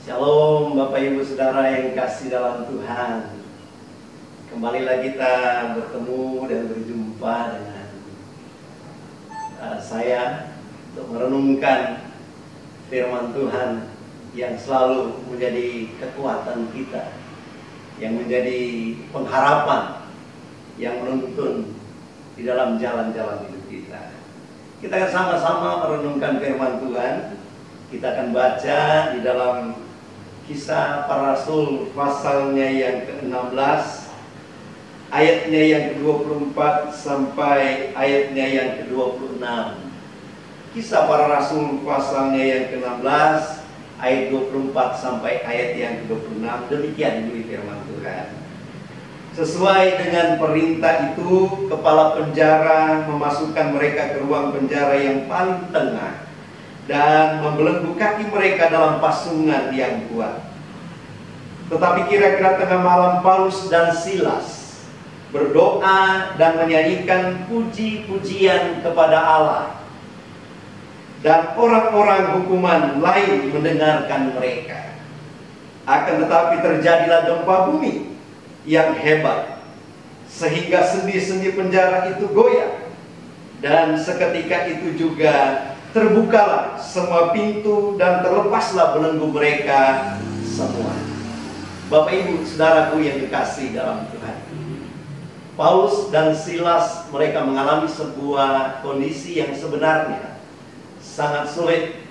Shalom Bapak Ibu Saudara yang kasih dalam Tuhan. Kembalilah kita bertemu dan berjumpa dengan saya untuk merenungkan firman Tuhan yang selalu menjadi kekuatan kita, yang menjadi pengharapan, yang menuntun di dalam jalan-jalan hidup kita. Kita akan sama-sama merenungkan firman Tuhan. Kita akan baca di dalam Kisah Para Rasul pasalnya yang ke-16, ayatnya yang ke-24 sampai ayatnya yang ke-26. Kisah Para Rasul pasalnya yang ke-16, ayat 24 sampai ayat yang ke-26. Demikian bunyi firman Tuhan. Sesuai dengan perintah itu, kepala penjara memasukkan mereka ke ruang penjara yang paling tengah dan membelenggu kaki mereka dalam pasungan yang kuat. Tetapi kira-kira tengah malam, Paulus dan Silas berdoa dan menyanyikan puji-pujian kepada Allah, dan orang-orang hukuman lain mendengarkan mereka. Akan tetapi terjadilah gempa bumi yang hebat, sehingga sendi-sendi penjara itu goyah, dan seketika itu juga terbukalah semua pintu dan terlepaslah belenggu mereka semua. Bapak Ibu Saudaraku yang dikasihi dalam Tuhan, Paulus dan Silas mereka mengalami sebuah kondisi yang sebenarnya sangat sulit.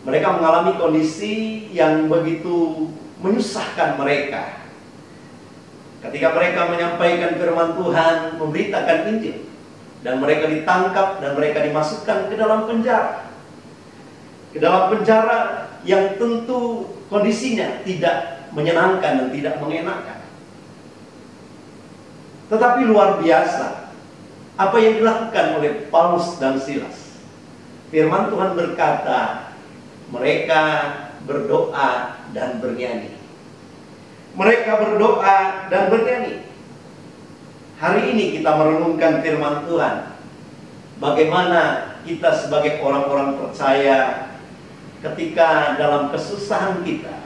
Mereka mengalami kondisi yang begitu menyusahkan mereka ketika mereka menyampaikan firman Tuhan, memberitakan Injil. Dan mereka ditangkap dan mereka dimasukkan ke dalam penjara. Ke dalam penjara yang tentu kondisinya tidak menyenangkan dan tidak mengenakan. Tetapi luar biasa apa yang dilakukan oleh Paulus dan Silas. Firman Tuhan berkata, mereka berdoa dan bernyanyi. Mereka berdoa dan bernyanyi. Hari ini kita merenungkan firman Tuhan. Bagaimana kita sebagai orang-orang percaya ketika dalam kesusahan kita,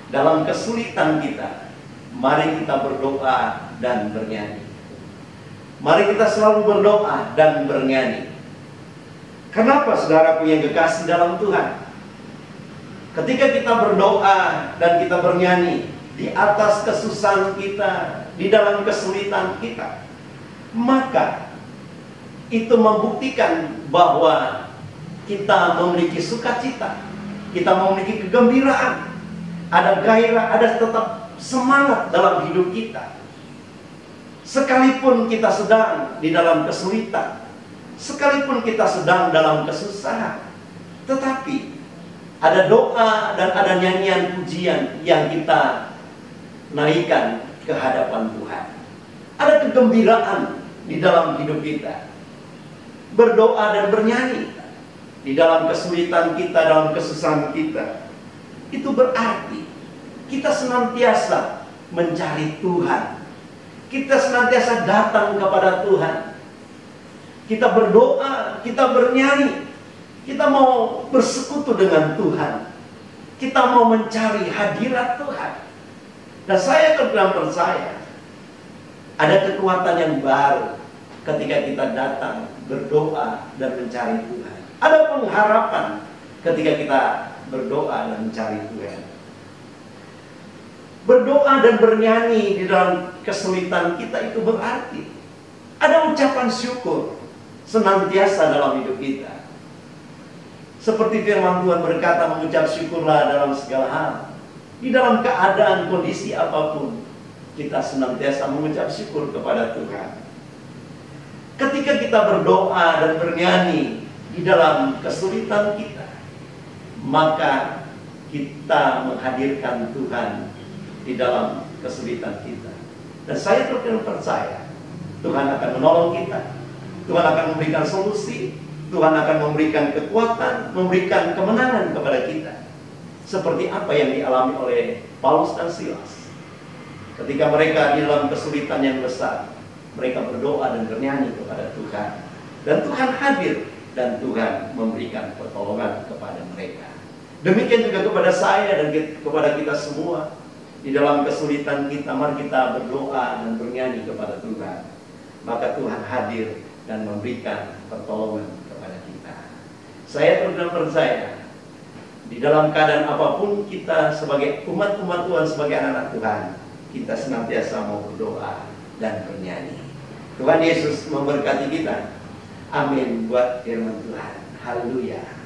dalam kesulitan kita, mari kita berdoa dan bernyanyi. Mari kita selalu berdoa dan bernyanyi. Kenapa saudaraku yang kekasih dalam Tuhan? Ketika kita berdoa dan kita bernyanyi di atas kesusahan kita, di dalam kesulitan kita, maka itu membuktikan bahwa kita memiliki sukacita, kita memiliki kegembiraan, ada gairah, ada tetap semangat dalam hidup kita. Sekalipun kita sedang di dalam kesulitan, sekalipun kita sedang dalam kesusahan, tetapi ada doa dan ada nyanyian pujian yang kita naikkan ke hadapan Tuhan. Ada kegembiraan di dalam hidup kita. Berdoa dan bernyanyi di dalam kesulitan kita, dalam kesusahan kita. Itu berarti kita senantiasa mencari Tuhan. Kita senantiasa datang kepada Tuhan. Kita berdoa, kita bernyanyi. Kita mau bersekutu dengan Tuhan. Kita mau mencari hadirat Tuhan. Dan saya terus percaya ada kekuatan yang baru ketika kita datang berdoa dan mencari Tuhan. Ada pengharapan ketika kita berdoa dan mencari Tuhan. Berdoa dan bernyanyi di dalam kesulitan kita itu berarti ada ucapan syukur senantiasa dalam hidup kita. Seperti firman Tuhan berkata, mengucap syukurlah dalam segala hal. Di dalam keadaan kondisi apapun, kita senantiasa mengucap syukur kepada Tuhan. Ketika kita berdoa dan bernyanyi di dalam kesulitan kita, maka kita menghadirkan Tuhan di dalam kesulitan kita. Dan saya terus percaya Tuhan akan menolong kita. Tuhan akan memberikan solusi. Tuhan akan memberikan kekuatan, memberikan kemenangan kepada kita. Seperti apa yang dialami oleh Paulus dan Silas. Ketika mereka di dalam kesulitan yang besar, mereka berdoa dan bernyanyi kepada Tuhan. Dan Tuhan hadir dan Tuhan memberikan pertolongan kepada mereka. Demikian juga kepada saya dan kepada kita semua. Di dalam kesulitan kita, mari kita berdoa dan bernyanyi kepada Tuhan. Maka Tuhan hadir dan memberikan pertolongan kepada kita. Saya terus percaya, di dalam keadaan apapun kita sebagai umat-umat Tuhan, sebagai anak-anak Tuhan, kita senantiasa mau berdoa dan bernyanyi. Tuhan Yesus memberkati kita. Amin buat firman Tuhan. Haleluya.